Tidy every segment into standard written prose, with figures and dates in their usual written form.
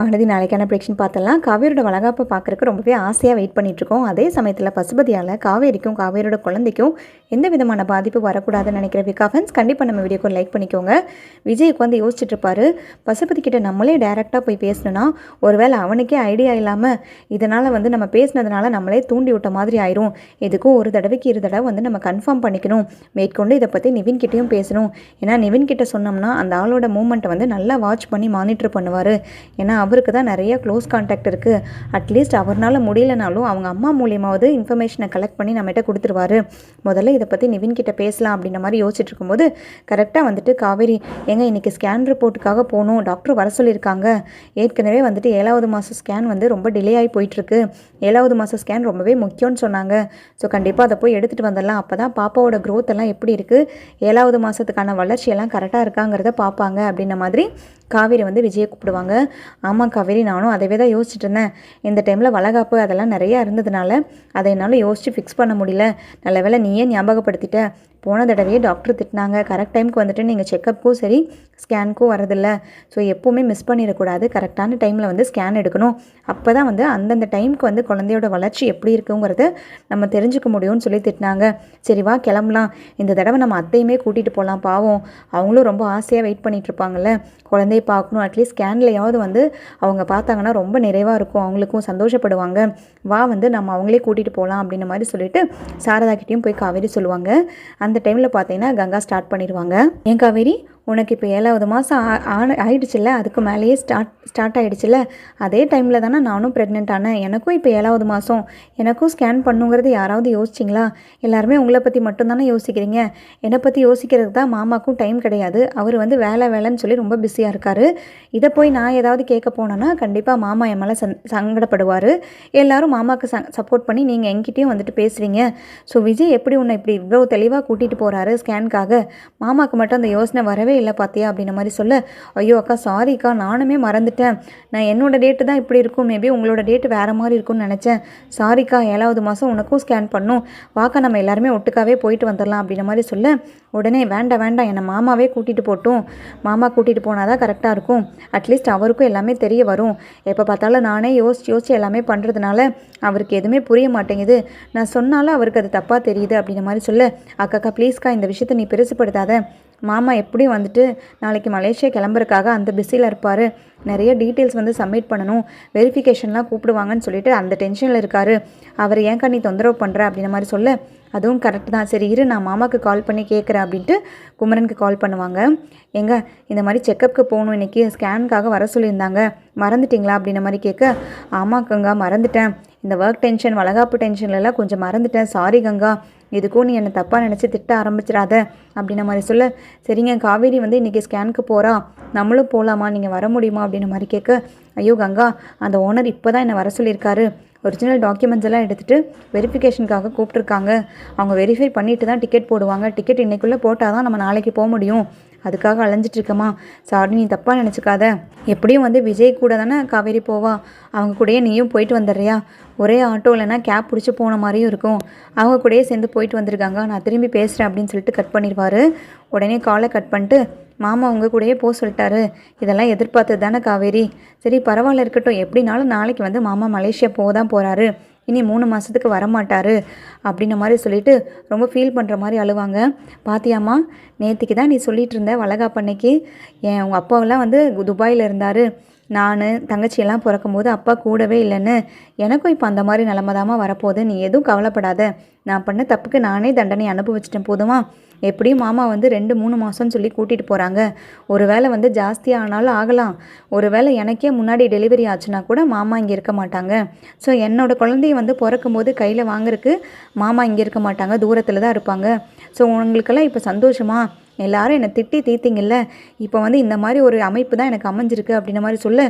மகநதி நாளைக்கான ப்ரெடிக்ஷன் பார்த்தலாம். காவேரியோட வளகாப்பை பார்க்குறக்கு ரொம்பவே ஆசையாக வெயிட் பண்ணிகிட்ருக்கோம். அதே சமயத்தில் பசுபதியால் காவேரிக்கும் காவேரியோட குழந்தைக்கும் எந்த விதமான பாதிப்பு வரக்கூடாதுன்னு நினைக்கிற விகா ஃபேன்ஸ் கண்டிப்பாக நம்ம வீடியோக்கு லைக் பண்ணிக்கோங்க. விஜய்க்கு வந்து யோசிச்சுட்டு இருப்பாரு, பசுபதி கிட்ட நம்மளே டேரெக்டாக போய் பேசணுன்னா ஒருவேளை அவனுக்கே ஐடியா இல்லாமல் இதனால் வந்து நம்ம பேசினதுனால நம்மளே தூண்டி விட்ட மாதிரி ஆயிரும். எதுக்கும் ஒரு தடவைக்கு இரு தடவை வந்து நம்ம கன்ஃபார்ம் பண்ணிக்கணும். மேற்கொண்டு இதை பற்றி நிவின் கிட்டேயும் பேசணும். ஏன்னா நிவின் கிட்ட சொன்னோம்னா அந்த ஆளோட மூமெண்ட்டை வந்து நல்லா வாட்ச் பண்ணி மானிட்டர் பண்ணுவார். ஏன்னா அவருக்கு தான் நிறைய க்ளோஸ் கான்டாக்ட் இருக்குது. அட்லீஸ்ட் அவர்னால முடியலனாலும் அவங்க அம்மா மூலியமாவது இன்ஃபர்மேஷனை கலெக்ட் பண்ணி நம்மகிட்ட கொடுத்துருவாரு. முதல்ல இதை பற்றி நிவின் கிட்ட பேசலாம் அப்படின்ற மாதிரி யோசிச்சுட்டு இருக்கும்போது கரெக்டாக வந்துட்டு காவேரி, எங்க இன்றைக்கி ஸ்கேன் ரிப்போர்ட்டுக்காக போகணும், டாக்டர் வர சொல்லியிருக்காங்க. ஏற்கனவே வந்துட்டு 7வது மாதம் ஸ்கேன் வந்து ரொம்ப டிலே ஆகி போயிட்டுருக்கு. 7வது மாதம் ஸ்கேன் ரொம்பவே முக்கியம்னு சொன்னாங்க. ஸோ கண்டிப்பாக அதை போய் எடுத்துகிட்டு வந்துடலாம். அப்போ தான் பாப்பாவோட க்ரோத் எல்லாம் எப்படி இருக்குது, 7வது மாதத்துக்கான வளர்ச்சியெல்லாம் கரெக்டாக இருக்காங்கிறத பார்ப்பாங்க அப்படின்ற மாதிரி காவேரி வந்து விஜயை கூப்பிடுவாங்க. ஆமாம் காவேரி, நானும் அதவே தான் யோசிச்சுட்டு இருந்தேன். இந்த டைமில் வளகாப்பு அதெல்லாம் நிறையா இருந்ததுனால அதை என்னால் யோசித்து ஃபிக்ஸ் பண்ண முடியல. நல்ல வேளை நீயே ஞாபகப்படுத்திட்ட. போன தடவையே டாக்டர் திட்டினாங்க, கரெக்ட் டைமுக்கு வந்துட்டு நீங்கள் செக்கப்புக்கும் சரி ஸ்கேனுக்கும் வரதில்ல. ஸோ எப்போவுமே மிஸ் பண்ணிடக்கூடாது, கரெக்டான டைமில் வந்து ஸ்கேன் எடுக்கணும். அப்போ தான் வந்து அந்தந்த டைமுக்கு வந்து குழந்தையோட வளர்ச்சி எப்படி இருக்குங்கிறத நம்ம தெரிஞ்சுக்க முடியும்னு சொல்லி திட்டினாங்க. சரி வா கிளம்பலாம், இந்த தடவை நம்ம அத்தையுமே கூட்டிகிட்டு போகலாம். பாவம் அவங்களும் ரொம்ப ஆசையாக வெயிட் பண்ணிகிட்டு இருப்பாங்கல்ல, குழந்தைய பார்க்கணும். அட்லீஸ்ட் ஸ்கேன்லையாவது வந்து அவங்க பார்த்தாங்கன்னா ரொம்ப நிறைவாக இருக்கும், அவங்களுக்கும் சந்தோஷப்படுவாங்க. வா வந்து நம்ம அவங்களே கூட்டிகிட்டு போகலாம் அப்படின்ற மாதிரி சொல்லிட்டு சாரதாக்கிட்டையும் போய் காவேரி சொல்லுவாங்க. அந்த டைமில் பார்த்தீங்கன்னா கங்கா ஸ்டார்ட் பண்ணிடுவாங்க. ஏன் காவேரி, உனக்கு இப்போ 7வது மாதம் ஆயிடுச்சுல்ல, அதுக்கு மேலேயே ஸ்டார்ட் ஆகிடுச்சுல்ல, அதே டைமில் தானே நானும் ப்ரெக்னென்ட் ஆனேன். எனக்கும் இப்போ 7வது மாதம், எனக்கும் ஸ்கேன் பண்ணுங்கிறது யாராவது யோசிச்சிங்களா? எல்லாருமே உங்களை பற்றி மட்டும்தானே யோசிக்கிறீங்க. என்னை பற்றி யோசிக்கிறதுக்கு தான் மாமாக்கும் டைம் கிடையாது. அவர் வந்து வேலைன்னு சொல்லி ரொம்ப பிஸியாக இருக்கார். இதை போய் நான் ஏதாவது கேட்க போனேன்னா கண்டிப்பாக மாமா என் மேலே சங்கடப்படுவார். எல்லோரும் மாமாவுக்கு சப்போர்ட் பண்ணி நீங்கள் என்கிட்டையும் வந்துட்டு பேசுகிறீங்க. ஸோ விஜய் எப்படி உன்னை இப்படி இவ்வளோ தெளிவாக கூட்டிகிட்டு போகிறாரு ஸ்கேனுக்காக, மாமாவுக்கு மட்டும் அந்த யோசனை வரவே இல்லை பார்த்தியா அப்படின்ற மாதிரி சொல்ல, ஐயோ அக்கா சாரிக்கா, நானுமே மறந்துட்டேன். நான் என்னோட டேட்டு தான் இப்படி இருக்கும், மேபி உங்களோட டேட்டு வேறு மாதிரி இருக்கும்னு நினச்சேன். சாரிக்கா, 7வது மாதம் உனக்கும் ஸ்கேன் பண்ணும், வாக்கா நம்ம எல்லாருமே ஒட்டுக்காவே போயிட்டு வந்துடலாம் அப்படின்ற மாதிரி சொல்ல, உடனே வேண்டாம் என்னை மாமாவே கூட்டிகிட்டு போட்டும், மாமா கூட்டிகிட்டு போனால் தான் கரெக்டாக இருக்கும். அட்லீஸ்ட் அவருக்கும் எல்லாமே தெரிய வரும். எப்போ பார்த்தாலும் நானே யோசிச்சு எல்லாமே பண்ணுறதுனால அவருக்கு எதுவுமே புரிய மாட்டேங்குது. நான் சொன்னாலும் அவருக்கு அது தப்பாக தெரியுது அப்படின்ற மாதிரி சொல்ல, அக்காக்கா ப்ளீஸ்க்கா இந்த விஷயத்தை நீ பெருசுப்படுத்தாத. மாமா எப்படியும் வந்துட்டு நாளைக்கு மலேசியா கிளம்புறதுக்காக அந்த பிஸியில் இருப்பார். நிறைய டீட்டெயில்ஸ் வந்து சப்மிட் பண்ணணும், வெரிஃபிகேஷன்லாம் கூப்பிடுவாங்கன்னு சொல்லிட்டு அந்த டென்ஷனில் இருக்கார். அவர் ஏன்க்கா நீ தொந்தரவு பண்ணுற அப்படின்ற மாதிரி சொல்ல, அதுவும் கரெக்ட் தான், சரி இரு நான் மாமாவுக்கு கால் பண்ணி கேட்குறேன் அப்படின்ட்டு குமரனுக்கு கால் பண்ணுவாங்க. எங்க இந்த மாதிரி செக்கப்புக்கு போகணும், இன்றைக்கி ஸ்கேனுக்காக வர சொல்லியிருந்தாங்க, மறந்துட்டிங்களா அப்படின்ற மாதிரி கேட்க, ஆமாம் கங்கா மறந்துட்டேன், இந்த ஒர்க் டென்ஷன் வளகாப்பு டென்ஷன்லலாம் கொஞ்சம் மறந்துட்டேன், சாரி கங்கா, எதுக்கும் நீ என்னை தப்பாக நினச்சி திட்ட ஆரம்பிச்சிடாத அப்படின்ற மாதிரி சொல்ல, சரிங்க காவேரி வந்து இன்றைக்கி ஸ்கேனுக்கு போகிறா, நம்மளும் போகலாமா, நீங்கள் வர முடியுமா அப்படின்ற மாதிரி கேட்க, ஐயோ கங்கா அந்த ஓனர் இப்போ தான் என்னை வர சொல்லியிருக்காரு, ஒரிஜினல் டாக்குமெண்ட்ஸ் எல்லாம் எடுத்துகிட்டு வெரிஃபிகேஷனுக்காக கூப்பிட்ருக்காங்க. அவங்க வெரிஃபை பண்ணிட்டு தான் டிக்கெட் போடுவாங்க. டிக்கெட் இன்றைக்குள்ளே போட்டால் தான் நம்ம நாளைக்கு போக முடியும். அதுக்காக அலைஞ்சிட்ருக்கமா, சாரி நீ தப்பாக நினச்சிக்காத. எப்படியும் வந்து விஜய் கூட தானே காவேரி போவா, அவங்க கூடயே நீயும் போயிட்டு வந்துடுறியா, ஒரே ஆட்டோ இல்லைனா கேப் பிடிச்சி போன மாதிரியும் இருக்கும். அவங்க கூடயே சேர்ந்து போயிட்டு வந்திருக்காங்க, நான் திரும்பி பேசுகிறேன் அப்படின்னு சொல்லிட்டு கட் பண்ணிடுவார். உடனே காலை கட் பண்ணிட்டு, மாமா உங்கள் கூடயே போக சொல்லிட்டாரு, இதெல்லாம் எதிர்பார்த்தது தானே காவேரி, சரி பரவாயில்ல இருக்கட்டும், எப்படினாலும் நாளைக்கு வந்து மாமா மலேசியா போக தான் போகிறாரு, இனி 3 மாதத்துக்கு வரமாட்டார் அப்படின்ற மாதிரி சொல்லிட்டு ரொம்ப ஃபீல் பண்ணுற மாதிரி அழுவாங்க. பாத்தியாம்மா, நேற்றுக்கு தான் நீ சொல்லிகிட்டு இருந்த வளகாப்பன்னைக்கு உங்கள் அப்பாவெல்லாம் வந்து துபாயில் இருந்தார், நான் தங்கச்சியெல்லாம் பிறக்கும் போது அப்பா கூடவே இல்லைன்னு, எனக்கும் இப்போ அந்த மாதிரி நிலமதாமா வரப்போகுது, நீ எதுவும் கவலைப்படாத, நான் பண்ண தப்புக்கு நானே தண்டனை அனுபவிச்சிட்டேன் போதுமா, எப்படியும் மாமா வந்து 2-3 மாதம்னு சொல்லி கூட்டிகிட்டு போகிறாங்க, ஒரு வேளை வந்து ஜாஸ்தியாக ஆனாலும் ஆகலாம், ஒரு வேளை எனக்கே முன்னாடி டெலிவரி ஆச்சுன்னா கூட மாமா இங்கே இருக்க மாட்டாங்க. ஸோ என்னோடய குழந்தைய வந்து பிறக்கும் போது கையில் வாங்குறதுக்கு மாமா இங்கே இருக்க மாட்டாங்க, தூரத்தில் தான் இருப்பாங்க. ஸோ உங்களுக்கெல்லாம் இப்போ சந்தோஷமா, எல்லாரும் என்னை திட்டி தீர்த்திங்கல்ல, இப்போ வந்து இந்த மாதிரி ஒரு அமைப்பு தான் எனக்கு அமைஞ்சிருக்கு அப்படின்ற மாதிரி சொல்ல,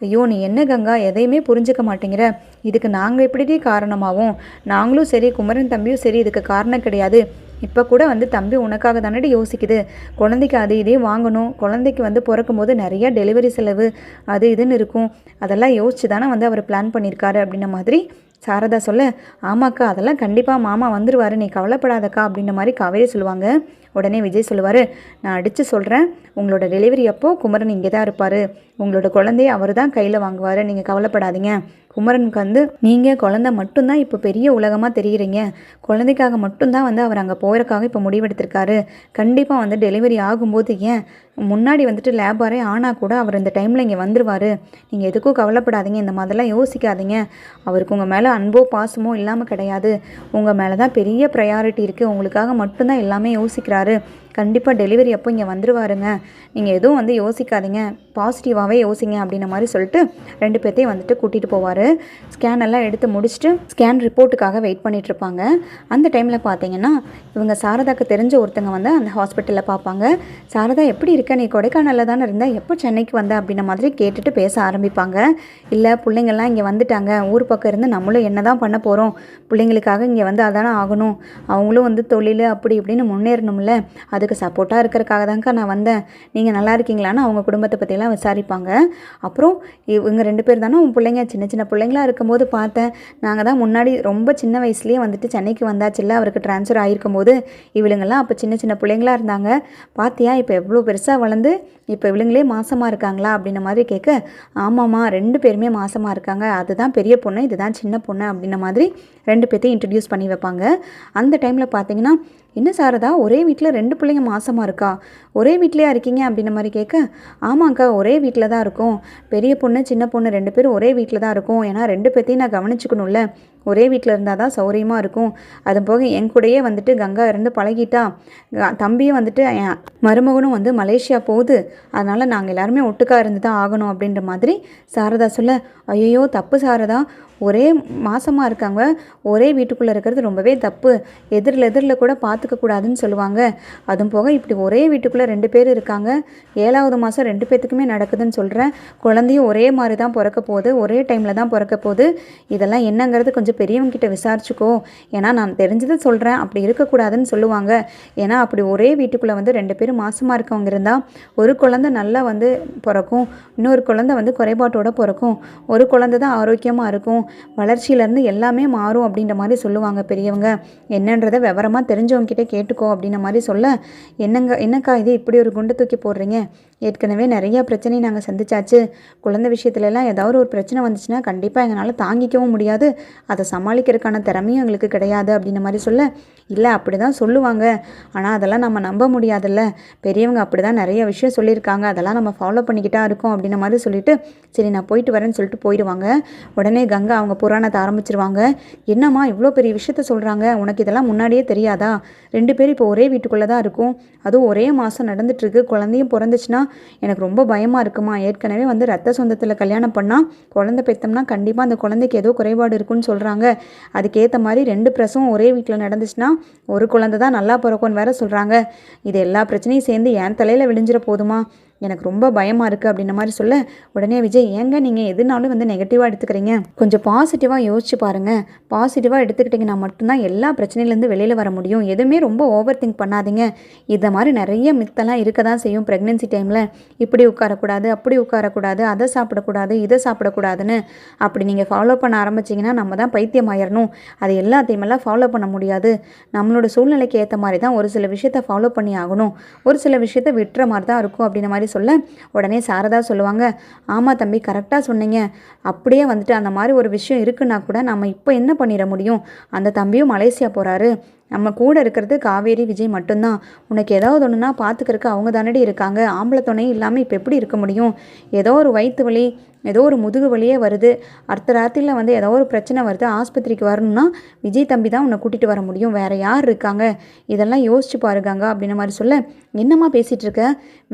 ஐயோ நீ என்ன கங்கா எதையுமே புரிஞ்சிக்க மாட்டேங்கிற, இதுக்கு நாங்கள் எப்படி காரணமாகவும், நாங்களும் சரி குமரன் தம்பியும் சரி இதுக்கு காரணம் கிடையாது. இப்போ கூட வந்து தம்பி உனக்காக தானடி யோசிக்குது, குழந்தைக்கு அது இதே வாங்கணும், குழந்தைக்கு வந்து பிறக்கும் போது நிறையா டெலிவரி செலவு அது இதுன்னு இருக்கும், அதெல்லாம் யோசிச்சு தானே வந்து அவர் பிளான் பண்ணியிருக்காரு அப்படின்ற மாதிரி சாரதா சொல்ல, ஆமாக்கா அதெல்லாம் கண்டிப்பாக மாமா வந்துடுவார், நீ கவலைப்படாதக்கா அப்படின்ற மாதிரி காவேரி சொல்லுவாங்க. உடனே விஜய் சொல்லுவார், நான் அடித்து சொல்கிறேன், உங்களோட டெலிவரி அப்போது குமரன் இங்கே தான் இருப்பார், உங்களோட குழந்தைய அவர் தான் கையில் வாங்குவார், நீங்கள் கவலைப்படாதீங்க. குமரனுக்கு வந்து நீங்கள் குழந்தை மட்டும்தான் இப்போ பெரிய உலகமாக தெரிகிறீங்க, குழந்தைக்காக மட்டும்தான் வந்து அவர் அங்கே போகிறக்காக இப்போ முடிவெடுத்திருக்காரு. கண்டிப்பாக வந்து டெலிவரி ஆகும்போது ஏன் முன்னாடி வந்துட்டு லேபாரே ஆனால் கூட அவர் இந்த டைமில் இங்கே வந்துடுவார், நீங்கள் எதுக்கும் கவலைப்படாதீங்க, இந்த மாதிரிலாம் யோசிக்காதீங்க. அவருக்கு உங்கள் மேலே அன்போ பாசமோ இல்லாமல் கிடையாது, உங்கள் மேலே தான் பெரிய ப்ரையாரிட்டி இருக்குது, உங்களுக்காக மட்டும்தான் எல்லாமே யோசிக்கிறாரு. கண்டிப்பாக டெலிவரி அப்போ இங்கே வந்துடுவாருங்க, நீங்கள் எதுவும் வந்து யோசிக்காதீங்க, பாசிட்டிவாகவே யோசிங்க அப்படின்ற மாதிரி சொல்லிட்டு 2 பேர்த்தையும் வந்துட்டு கூட்டிகிட்டு போவார். ஸ்கேன் எல்லாம் எடுத்து முடிச்சுட்டு ஸ்கேன் ரிப்போர்ட்டுக்காக வெயிட் பண்ணிகிட்ருப்பாங்க. அந்த டைமில் பார்த்தீங்கன்னா இவங்க சாரதாக்கு தெரிஞ்ச ஒருத்தங்க வந்து அந்த ஹாஸ்பிட்டலில் பார்ப்பாங்க. சாரதா எப்படி இருக்க, நீ கொடைக்கானலில் தானே இருந்த, எப்போ சென்னைக்கு வந்த அப்படின்ற மாதிரி கேட்டுட்டு பேச ஆரம்பிப்பாங்க. இல்லை பிள்ளைங்கள்லாம் இங்கே வந்துட்டாங்க, ஊர் பக்கம் இருந்து நம்மளும் என்ன தான் பண்ண போகிறோம், பிள்ளைங்களுக்காக இங்கே வந்து அதானே ஆகணும், அவங்களும் வந்து தொழில் அப்படி இப்படின்னு முன்னேறணும்ல, அதுக்கு சப்போர்ட்டாக இருக்கிறக்காக தாங்க்கா நான் வந்தேன், நீங்கள் நல்லா இருக்கீங்களான்னு அவங்க குடும்பத்தை பற்றிலாம் விசாரிப்பாங்க. அப்புறம் இவங்க 2 பேர் தானே உன் பிள்ளைங்க, சின்ன சின்ன பிள்ளைங்களா இருக்கும்போது பார்த்தேன், நாங்கள் தான் முன்னாடி ரொம்ப சின்ன வயசுலேயே வந்துட்டு சென்னைக்கு வந்தாச்சுல்ல, அவருக்கு ட்ரான்ஸ்ஃபர் ஆகிருக்கும் போது இவளுங்கெல்லாம் அப்போ சின்ன சின்ன பிள்ளைங்களா இருந்தாங்க, பார்த்தியா இப்போ எவ்வளோ பெருசாக வளர்ந்து இப்போ இவளுங்களே மாசமாக இருக்காங்களா அப்படின்ன மாதிரி கேட்க, ஆமாம்மா 2 பேருமே மாசமாக இருக்காங்க, அதுதான் பெரிய பொண்ணு, இதுதான் சின்ன பொண்ணு அப்படின்ன மாதிரி 2 பேர்த்தையும் இன்ட்ரடியூஸ் பண்ணி வைப்பாங்க. அந்த டைமில் பார்த்தீங்கன்னா, என்ன சாரதா ஒரே வீட்டில் 2 பிள்ளைங்க மாசமாக இருக்கா, ஒரே வீட்லேயே இருக்கீங்க அப்படின்ன மாதிரி கேட்க, ஆமாங்க்கா ஒரே வீட்டில் தான் இருக்கும், பெரிய பொண்ணு சின்ன பொண்ணு 2 பேரும் ஒரே வீட்டில் தான் இருக்கும், ஏன்னா 2 பேர்த்தையும் நான் கவனிச்சுக்கணும்ல, ஒரே வீட்டில் இருந்தால் தான் சௌரியமாக இருக்கும். அது போக என் கூடயே வந்துட்டு கங்கா இருந்து பழகிட்டா, தம்பியும் வந்துட்டு என் மருமகனும் வந்து மலேசியா போகுது, அதனால் நாங்கள் எல்லாருமே ஒட்டுக்கா இருந்து தான் ஆகணும் அப்படின்ற மாதிரி சாரதா சொல்ல, ஐயோ தப்பு சாரதா, ஒரே மாசமாக இருக்காங்க, ஒரே வீட்டுக்குள்ளே இருக்கிறது ரொம்பவே தப்பு, எதிரில் கூட பார்த்துக்கக்கூடாதுன்னு சொல்லுவாங்க. அதுவும் போக இப்படி ஒரே வீட்டுக்குள்ளே 2 பேர் இருக்காங்க, 7வது மாதம் 2 பேர்த்துக்குமே நடக்குதுன்னு சொல்கிறேன், குழந்தையும் ஒரே மாதிரி தான் பிறக்க போகுது, ஒரே டைமில் தான் பிறக்க போகுது, இதெல்லாம் என்னங்கிறது கொஞ்சம் பெரியவங்கிட்ட விசாரிச்சுக்கோ, ஏன்னா நான் தெரிஞ்சதை சொல்கிறேன், அப்படி இருக்கக்கூடாதுன்னு சொல்லுவாங்க. ஏன்னா அப்படி ஒரே வீட்டுக்குள்ளே வந்து 2 பேரும் மாசமாக இருக்கவங்க இருந்தால் ஒரு குழந்தை நல்லா வந்து பிறக்கும், இன்னொரு குழந்தை வந்து குறைபாட்டோடு பிறக்கும், ஒரு குழந்தை தான் ஆரோக்கியமாக இருக்கும், வளர்ச்சியிலேருந்து எல்லாமே மாறும் அப்படின்ற மாதிரி சொல்லுவாங்க பெரியவங்க, என்னன்றதை விவரமாக தெரிஞ்சவங்ககிட்ட கேட்டுக்கோ அப்படின்ற மாதிரி சொல்ல, என்னக்கா இது இப்படி ஒரு குண்டு தூக்கி போடுறீங்க, ஏற்கனவே நிறையா பிரச்சனை நாங்கள் சந்திச்சாச்சு, குழந்தை விஷயத்துலலாம் ஏதாவது ஒரு பிரச்சனை வந்துச்சுன்னா கண்டிப்பாக எங்களால் தாங்கிக்கவும் முடியாது, அதை சமாளிக்கிறதுக்கான திறமையும் எங்களுக்கு கிடையாது அப்படின்ற மாதிரி சொல்ல, இல்லை அப்படி தான் சொல்லுவாங்க, ஆனால் அதெல்லாம் நம்ம நம்ப முடியாதுல்ல, பெரியவங்க அப்படி தான் நிறைய விஷயம் சொல்லியிருக்காங்க, அதெல்லாம் நம்ம ஃபாலோ பண்ணிக்கிட்டா இருக்கோம் அப்படின்ற மாதிரி சொல்லிவிட்டு, சரி நான் போயிட்டு வரேன்னு சொல்லிட்டு போயிடுவாங்க. உடனே கங்கா அவங்க புராணத்தை ஆரம்பிச்சிருவாங்க. என்னம்மா இவ்வளோ பெரிய விஷயத்த சொல்கிறாங்க, உனக்கு இதெல்லாம் முன்னாடியே தெரியாதா, 2 பேரும் இப்போ ஒரே வீட்டுக்குள்ளே தான் இருக்கும், அதுவும் ஒரே மாதம் நடந்துட்டுருக்கு, குழந்தையும் பிறந்துச்சுன்னா எனக்கு ரொம்ப பயமாக இருக்குமா, ஏற்கனவே வந்து ரத்த சொந்தத்தில் கல்யாணம் பண்ணால் குழந்தை பெற்றோம்னா கண்டிப்பாக அந்த குழந்தைக்கு ஏதோ குறைபாடு இருக்குன்னு சொல்கிறாங்க, அதுக்கேற்ற மாதிரி 2 பிரசவம் ஒரே வீட்டில் நடந்துச்சுன்னா ஒரு குழந்தை தான் நல்லா பிறக்கும்னு வேற சொல்கிறாங்க, இது எல்லா பிரச்சனையும் சேர்ந்து என் தலையில் விழிஞ்சிட போதுமா, எனக்கு ரொம்ப பயமாக இருக்குது அப்படின்ற மாதிரி சொல்ல, உடனே விஜய் ஏங்க நீங்கள் எதுனாலும் வந்து நெகட்டிவாக எடுத்துக்கிறீங்க, கொஞ்சம் பாசிட்டிவாக யோசிச்சு பாருங்கள், பாசிட்டிவாக எடுத்துக்கிட்டிங்கன்னா மட்டும்தான் எல்லா பிரச்சனையிலேருந்து வெளியில் வர முடியும், எதுவுமே ரொம்ப ஓவர் திங்க் பண்ணாதீங்க, இதை மாதிரி நிறைய மித்தெல்லாம் இருக்க தான் செய்யும் ப்ரெக்னென்சி டைமில், இப்படி உட்காரக்கூடாது அப்படி உட்காரக்கூடாது, அதை சாப்பிடக்கூடாது இதை சாப்பிடக்கூடாதுன்னு, அப்படி நீங்கள் ஃபாலோ பண்ண ஆரம்பிச்சிங்கன்னா நம்ம தான் பைத்தியம் ஆயிடணும், அது எல்லாத்தையுமெல்லாம் ஃபாலோ பண்ண முடியாது, நம்மளோட சூழ்நிலைக்கு ஏற்ற மாதிரி தான் ஒரு சில விஷயத்தை ஃபாலோ பண்ணி ஆகணும், ஒரு சில விஷயத்தை விட்டுற மாதிரி தான் இருக்கும் அப்படின்ற மாதிரி சொல்ல, உடனே சாரதா சொல்லுவாங்க, ஆமாம் தம்பி கரெக்டாக சொன்னீங்க, அப்படியே வந்துட்டு அந்த மாதிரி ஒரு விஷயம் இருக்குன்னா கூட நம்ம இப்போ என்ன பண்ணிட முடியும், அந்த தம்பியும் மலேசியா போகிறாரு, நம்ம கூட இருக்கிறது காவேரி விஜய் மட்டும்தான், உனக்கு ஏதாவது ஒன்றுனா பார்த்துக்கிறதுக்கு அவங்க தானடி இருக்காங்க, ஆம்பளை துணையும் இல்லாமல் இப்போ எப்படி இருக்க முடியும், ஏதோ ஒரு வயிற்று வலி ஏதோ ஒரு முதுகு வலியே வருது, அடுத்த ராத்திரியில் வந்து ஏதோ ஒரு பிரச்சனை வருது, ஆஸ்பத்திரிக்கு வரணும்னா விஜய் தம்பி தான் உன்னை கூட்டிகிட்டு வர முடியும், வேறு யார் இருக்காங்க, இதெல்லாம் யோசிச்சு பாருங்க அப்படின்ற மாதிரி சொல்ல, என்னம்மா பேசிகிட்டு இருக்க,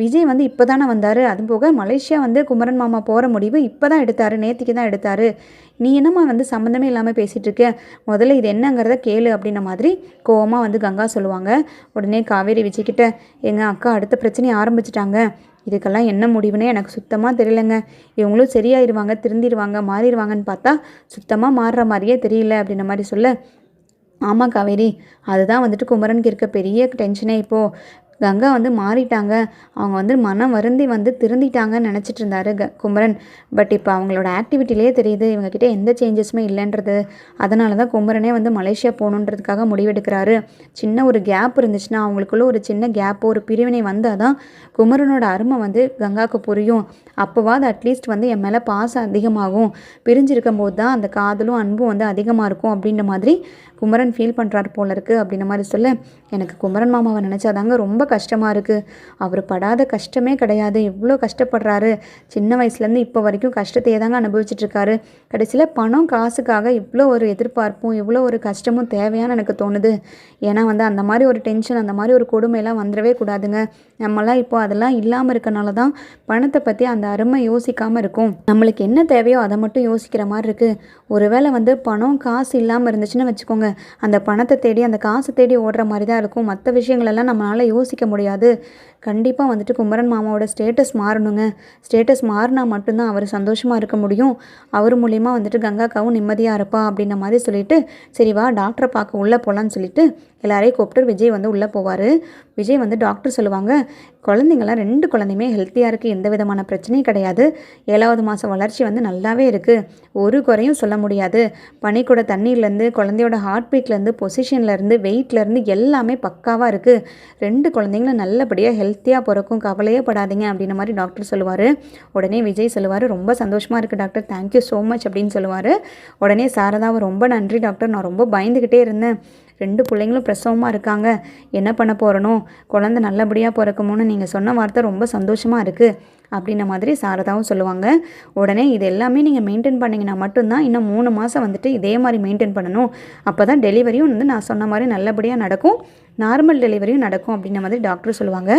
விஜய் வந்து இப்போ தானே வந்தார், அதுவும் போக மலேசியா வந்து குமரன் மாமா போகிற முடிவு இப்போ தான் எடுத்தார், நேற்றுக்கு தான் எடுத்தார், நீ என்னம்மா வந்து சம்மந்தமே இல்லாமல் பேசிகிட்டு இருக்க, முதல்ல இது என்னங்கிறத கேளு அப்படின்ன மாதிரி கோவமாக வந்து கங்கா சொல்லுவாங்க. உடனே காவேரி விஜய்கிட்ட, எங்கள் அக்கா அடுத்த பிரச்சனையை ஆரம்பிச்சிட்டாங்க, இதுக்கெல்லாம் என்ன முடிவுனே எனக்கு சுத்தமாக தெரியலைங்க, இவங்களும் சரியாயிருவாங்க திருந்திடுவாங்க மாறிடுவாங்கன்னு பார்த்தா சுத்தமாக மாறுற மாதிரியே தெரியல அப்படின்ற மாதிரி சொல்ல, ஆமாம் காவேரி அதுதான் வந்துட்டு குமரனுக்கு இருக்க பெரிய டென்ஷனே இப்போது, கங்கா வந்து மாறிட்டாங்க, அவங்க வந்து மனம் வருந்தி வந்து திருந்திட்டாங்கன்னு நினச்சிட்டு இருந்தாரு குமரன். பட் இப்போ அவங்களோட ஆக்டிவிட்டிலே தெரியுது இவங்கக்கிட்ட எந்த சேஞ்சஸுமே இல்லைன்றது. அதனால தான் குமரனே வந்து மலேசியா போகணுன்றதுக்காக முடிவெடுக்கிறாரு. சின்ன ஒரு கேப் இருந்துச்சுன்னா, அவங்களுக்குள்ள ஒரு சின்ன கேப்போ ஒரு பிரிவினை வந்தால் தான் குமரனோட அருமை வந்து கங்காவுக்கு புரியும். அப்போவாது அட்லீஸ்ட் வந்து என் மேலே பாசம் அதிகமாகும். பிரிஞ்சிருக்கும் போது தான் அந்த காதலும் அன்பும் வந்து அதிகமாக இருக்கும் அப்படின்ற மாதிரி குமரன் ஃபீல் பண்ணுறாரு போல இருக்குது அப்படின்ற மாதிரி சொல்ல, எனக்கு குமரன் மாமாவை நினச்சாதாங்க ரொம்ப கஷ்டமாக இருக்குது. அவர் படாத கஷ்டமே கிடையாது, இவ்வளோ கஷ்டப்படுறாரு. சின்ன வயசுலேருந்து இப்போ வரைக்கும் கஷ்டத்தையே தாங்க அனுபவிச்சிட்ருக்காரு. கடைசியில் பணம் காசுக்காக இவ்வளோ ஒரு எதிர்பார்ப்பும் இவ்வளோ ஒரு கஷ்டமும் தேவையான்னு எனக்கு தோணுது. ஏன்னா வந்து அந்த மாதிரி ஒரு டென்ஷன் அந்த மாதிரி ஒரு கொடுமையெல்லாம் வந்துடவே கூடாதுங்க. நம்மளாம் இப்போ அதெல்லாம் இல்லாமல் இருக்கனால தான் பணத்தை பற்றி அந்த அருமை யோசிக்காமல் இருக்கும். நம்மளுக்கு என்ன தேவையோ அதை மட்டும் யோசிக்கிற மாதிரி இருக்குது. ஒருவேளை வந்து பணம் காசு இல்லாமல் இருந்துச்சுன்னு வச்சுக்கோங்க, அந்த பணத்தை தேடி அந்த காசை தேடி ஓடுற மாதிரி தான் இருக்கும். மற்ற விஷயங்களெல்லாம் நம்மளால் யோசிக்க முடியாது. கண்டிப்பாக வந்துட்டு குமரன் மாமாவோட ஸ்டேட்டஸ் மாறணுங்க. ஸ்டேட்டஸ் மாறினா மட்டும்தான் அவர் சந்தோஷமாக இருக்க முடியும். அவர் மூலிமா வந்துட்டு கங்காக்காவும் நிம்மதியாக இருப்பா அப்படின்ற மாதிரி சொல்லிட்டு, சரி வா டாக்டரை பார்க்க உள்ளே போகலான்னு சொல்லிட்டு எல்லாரையும் கூப்பிட்டு விஜய் வந்து உள்ளே போவார். விஜய் வந்து டாக்டர் சொல்லுவாங்க, குழந்தைங்களாம் 2 குழந்தையுமே ஹெல்த்தியாக இருக்குது, எந்த விதமான பிரச்சனையும் கிடையாது. 7வது மாதம் வளர்ச்சி வந்து நல்லாவே இருக்குது, ஒரு குறையும் சொல்ல முடியாது. பனிக்கூட தண்ணீர்லேருந்து குழந்தையோட ஹார்ட் பீட்லேருந்து பொசிஷன்லேருந்து வெயிட்லேருந்து எல்லாமே பக்காவாக இருக்குது. 2 குழந்தைங்களும் நல்லபடியாக ஹெல்த்தியாக பிறக்கும், கவலையே படாதீங்க அப்படின்ற மாதிரி டாக்டர் சொல்லுவார். உடனே விஜய் சொல்லுவார், ரொம்ப சந்தோஷமாக இருக்குது டாக்டர், தேங்க்யூ ஸோ மச் அப்படின்னு சொல்லுவார். உடனே சாரதாவை, ரொம்ப நன்றி டாக்டர், நான் ரொம்ப பயந்துக்கிட்டே இருந்தேன். 2 பிள்ளைங்களும் பிரசவமாக இருக்காங்க, என்ன பண்ண போகிறனோ, குழந்தை நல்லபடியாக பிறக்குமோன்னு நீங்கள் சொன்ன வார்த்தை ரொம்ப சந்தோஷமாக இருக்குது அப்படின்ன மாதிரி சாரதாவும் சொல்லுவாங்க. உடனே இது எல்லாமே நீங்கள் மெயின்டைன் பண்ணிங்கன்னா மட்டும்தான் இன்னும் 3 மாதம் வந்துட்டு இதே மாதிரி மெயின்டைன் பண்ணணும். அப்போ தான் டெலிவரியும் வந்து நான் சொன்ன மாதிரி நல்லபடியாக நடக்கும், நார்மல் டெலிவரியும் நடக்கும் அப்படின்ற மாதிரி டாக்டர் சொல்லுவாங்க.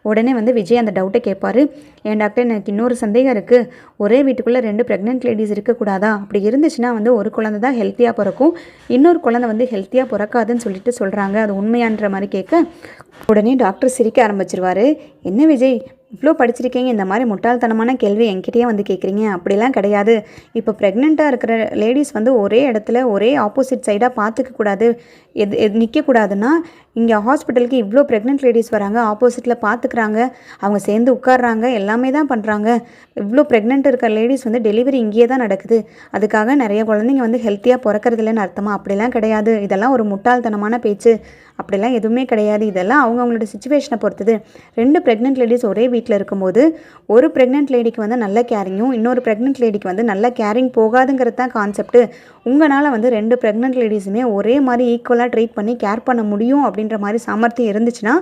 உடனே வந்து விஜய் அந்த டவுட்டை கேட்பார், ஏன் டாக்டர் எனக்கு இன்னொரு சந்தேகம் இருக்குது, ஒரே வீட்டுக்குள்ளே 2 ப்ரெக்னென்ட் லேடிஸ் இருக்கக்கூடாதா? அப்படி இருந்துச்சுன்னா வந்து ஒரு குழந்தை தான் ஹெல்த்தியாக பிறக்கும், இன்னொரு குழந்தை வந்து ஹெல்த்தியாக பிறக்காதுன்னு சொல்லிட்டு சொல்கிறாங்க, அது உண்மையான்ற மாதிரி கேட்க உடனே டாக்டர் சிரிக்க ஆரம்பிச்சிருவார். என்ன விஜய் இவ்வளோ படிச்சிருக்கீங்க, இந்த மாதிரி முட்டாள்தனமான கேள்வி என்கிட்டயே வந்து கேட்குறீங்க? அப்படிலாம் கிடையாது. இப்போ ப்ரெக்னெண்ட்டாக இருக்கிற லேடிஸ் வந்து ஒரே இடத்துல ஒரே ஆப்போசிட் சைடாக பார்த்துக்கக்கூடாது, நிற்கக்கூடாதுன்னா இங்கே ஹாஸ்பிட்டலுக்கு இவ்வளோ ப்ரெக்னென்ட் லேடிஸ் வராங்க, ஆப்போசிட்டில் பார்த்துக்கிறாங்க, அவங்க சேர்ந்து உட்கார்றாங்க, எல்லாமே தான் பண்ணுறாங்க. இவ்வளோ ப்ரெக்னென்ட் இருக்கிற லேடிஸ் வந்து டெலிவரி இங்கேயே தான் நடக்குது, அதுக்காக நிறைய குழந்தைங்க வந்து ஹெல்த்தியாக பிறக்கிறது இல்லைன்னு அர்த்தமா? அப்படிலாம் கிடையாது, இதெல்லாம் ஒரு முட்டாள்தனமான பேச்சு, அப்படிலாம் எதுவுமே கிடையாது. இதெல்லாம் அவங்கவுங்களோட சுச்சுவேஷனை பொறுத்தது. 2 ப்ரெக்னென்ட் லேடிஸ் ஒரே வீட்டில் இருக்கும்போது ஒரு ப்ரெக்னென்ட் லேடிக்கு வந்து நல்ல கேரிங்கும் இன்னொரு ப்ரெக்னென்ட் லேடிக்கு வந்து நல்ல கேரிங் போகாதுங்கிறது தான் கான்செப்ட்டு. உங்களால் வந்து 2 ப்ரெக்னென்ட் லேடிஸுமே ஒரே மாதிரி ஈக்குவலாக ட்ரீட் பண்ணி கேர் பண்ண முடியும் அப்படின்ற மாதிரி சாமர்த்தியம் இருந்துச்சுன்னா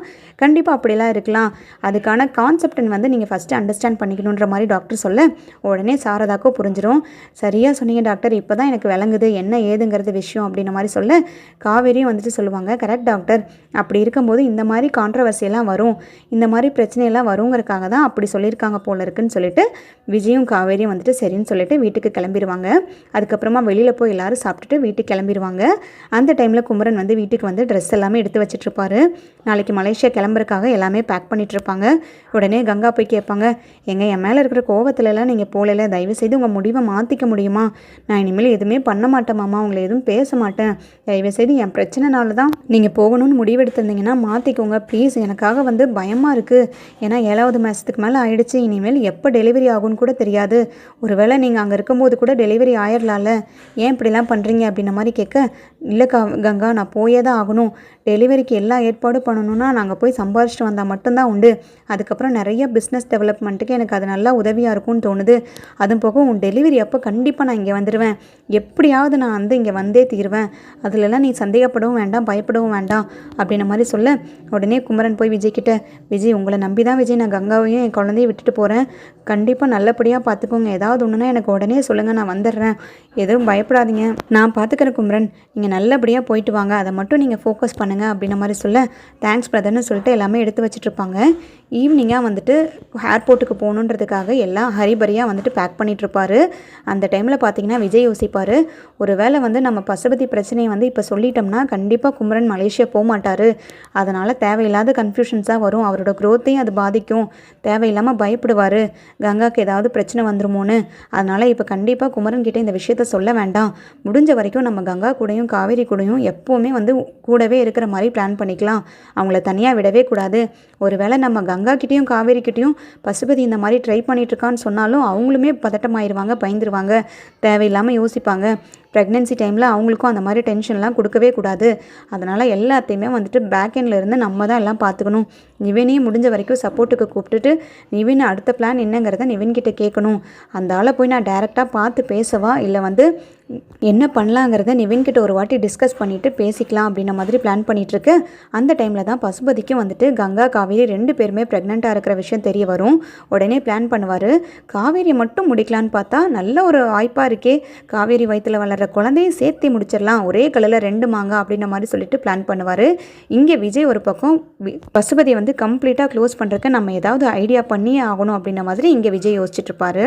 கண்டிப்பாக அப்படிலாம் இருக்கலாம். அதுக்கான கான்செப்டை வந்து நீங்கள் ஃபஸ்ட்டு அண்டர்ஸ்டாண்ட் பண்ணிக்கணுன்ற மாதிரி டாக்டர் சொல்ல உடனே சாரதாக்கோ புரிஞ்சிடும். சரியாக சொன்னீங்க டாக்டர், இப்போ தான் எனக்கு விளங்குது என்ன ஏதுங்கிறது விஷயம் அப்படின்ற மாதிரி சொல்ல காவேரியும் வந்துட்டு சொல்லுவாங்க, கரெக்ட் டாக்டர், அப்படி இருக்கும்போது இந்த மாதிரி கான்ட்ரவர்சியெல்லாம் வரும், இந்த மாதிரி பிரச்சனையெல்லாம் வருங்கிறதுக்காக தான் அப்படி சொல்லியிருக்காங்க போல இருக்குன்னு சொல்லிட்டு விஜயும் காவேரியும் வந்துட்டு சரின்னு சொல்லிட்டு வீட்டுக்கு கிளம்பிடுவாங்க. அதுக்கப்புறமா வெளியில் போய் எல்லோரும் சாப்பிட்டுட்டு வீட்டுக்கு கிளம்பிடுவாங்க. அந்த டைமில் குமரன் வந்து வீட்டுக்கு வந்து ட்ரெஸ் எல்லாமே எடுத்து வச்சிட்ருப்பாரு. நாளைக்கு மலேசியா கிளம்புறதுக்காக எல்லாமே பேக் பண்ணிகிட்ருப்பாங்க. உடனே கங்கா போய் கேட்பாங்க, என் மேலே இருக்கிற கோவத்துலலாம் நீங்கள் போகல, தயவுசெய்து உங்கள் முடிவை மாற்றிக்க முடியுமா? நான் இனிமேல் எதுவுமே பண்ண மாட்டேன் மாமா, உங்களை எதுவும் பேச மாட்டேன், தயவுசெய்து என் பிரச்சனைனால தான் நீங்கள் போகணும்னு முடிவெடுத்திருந்தீங்கன்னா மாற்றிக்கோங்க ப்ளீஸ், எனக்காக வந்து பயமாக இருக்குது, ஏன்னா 7வது மாதத்துக்கு மேலே ஆயிடுச்சு, இனிமேல் எப்போ டெலிவரி ஆகும்னு கூட தெரியாது, ஒருவேளை நீங்கள் அங்கே இருக்கும்போது கூட டெலிவரி ஆயிடலாம்ல, ஏன் இப்படிலாம் பண்ணுறீங்க அப்படின்ன மாதிரி கேட்க, இல்லை கங்கா நான் போயே தான் ஆகணும், டெலிவரிக்கு எல்லா ஏற்பாடும் பண்ணணுன்னா நாங்கள் போய் சம்பாரிச்சிட்டு வந்தால் மட்டும்தான் உண்டு, அதுக்கப்புறம் நிறைய பிஸ்னஸ் டெவலப்மெண்ட்டுக்கு எனக்கு அது நல்லா உதவியாக இருக்கும்னு தோணுது, அதுவும் போக உன் டெலிவரி அப்போ கண்டிப்பாக நான் இங்கே வந்துடுவேன், எப்படியாவது நான் வந்து இங்கே வந்தே தீருவேன், அதிலெல்லாம் நீ சந்தேகப்படவும் வேண்டாம் பயப்படவும் வேண்டாம் அப்படின்ன மாதிரி சொல்ல உடனே குமரன் போய் விஜய் கிட்ட, விஜய் உங்களை நம்பி தான் விஜய் நான் கங்காவையும் என் குழந்தைய விட்டுட்டு போகிறேன், கண்டிப்பாக நல்லபடியாக பார்த்துக்கோங்க, ஏதாவது ஒன்றுனா எனக்கு உடனே சொல்லுங்கள், நான் வந்துடுறேன், எதுவும் பயப்படாதீங்க, நான் பார்த்துக்கிறேன் குமரன், நீங்கள் நல்லபடியாக போயிட்டு வாங்க, அதை மட்டும் நீங்கள் ஃபோக்கஸ் பண்ணுங்கள் அப்படின்ன மாதிரி சொல்ல தேங்க்ஸ் பிரதர்னு சொல்லிட்டு எல்லாமே எடுத்து வச்சுட்ருப்பாங்க. ஈவினிங்காக வந்துட்டு ஏர்போர்ட்டுக்கு போகணுன்றதுக்காக எல்லாம் ஹரிபரியாக வந்துட்டு பேக் பண்ணிகிட்ருப்பாரு. அந்த டைமில் பார்த்தீங்கன்னா விஜய் யோசிப்பார், ஒரு வேளை வந்து நம்ம பசுபதி பிரச்சனையை வந்து இப்போ சொல்லிட்டோம்னா கண்டிப்பாக குமரன் மலேசியா போக மாட்டார், அதனால் தேவையில்லாத கன்ஃபியூஷன்ஸாக வரும், அவரோட க்ரோத்தையும் அது பாதிக்கும், தேவையில்லாமல் பயப்படுவார், கங்காவுக்கு ஏதாவது பிரச்சனை வந்துருமோன்னு, அதனால் இப்போ கண்டிப்பாக குமரன்கிட்ட இந்த விஷயத்த சொல்ல வேண்டாம், முடிஞ்ச வரைக்கும் நம்ம கங்கா கூடயும் காவேரி கூடயும் எப்போவுமே வந்து கூடவே இருக்கிற மாதிரி பிளான் பண்ணிக்கலாம். அவங்கள தனியாக விடவே கூடாது. ஒருவேளை நம்ம கங்கா கிட்டேயும் காவேரி கிட்டேயும் பசுபதி இந்த மாதிரி ட்ரை பண்ணிகிட்ருக்கான்னு சொன்னாலும் அவங்களுமே பதட்டமாயிருவாங்க, பயந்துருவாங்க, தேவையில்லாமல் யோசிப்பாங்க. ப்ரெக்னென்சி டைமில் அவங்களுக்கும் அந்த மாதிரி டென்ஷன்லாம் கொடுக்கவே கூடாது. அதனால் எல்லாத்தையுமே வந்துட்டு பேக் எண்டில் இருந்து நம்ம தான் எல்லாம் பார்த்துக்கணும். நிவினையும் முடிஞ்ச வரைக்கும் சப்போர்ட்டுக்கு கூப்பிட்டுட்டு நிவின் அடுத்த பிளான் என்னங்கிறத நிவின்கிட்ட கேட்கணும். அந்த ஆளை போய் நான் டைரெக்டாக பார்த்து பேசவா, இல்லை வந்து என்ன பண்ணலாங்கிறத நிவின்கிட்ட ஒரு வாட்டி டிஸ்கஸ் பண்ணிவிட்டு பேசிக்கலாம் அப்படின்ன மாதிரி பிளான் பண்ணிகிட்ருக்கு. அந்த டைமில் தான் பசுபதிக்கும் வந்துட்டு கங்கா காவேரி 2 பேருமே ப்ரெக்னெண்ட்டாக இருக்கிற விஷயம் தெரிய வரும். உடனே பிளான் பண்ணுவார். காவேரி மட்டும் முடிக்கலான்னு பார்த்தா நல்ல ஒரு வாய்ப்பாக இருக்கே, காவேரி வயிற்றில் வளர்கிற குழந்தையும் சேர்த்து முடிச்சிடலாம், ஒரே கல்லில் 2 மாங்காய் அப்படின்ன மாதிரி சொல்லிட்டு பிளான் பண்ணுவார். இங்கே விஜய் ஒரு பக்கம் பசுபதியை வந்து கம்ப்ளீட்டாக க்ளோஸ் பண்ணுறதுக்கு நம்ம ஏதாவது ஐடியா பண்ணியே ஆகணும் அப்படின்ன மாதிரி இங்கே விஜய் யோசிச்சுட்ருப்பாரு.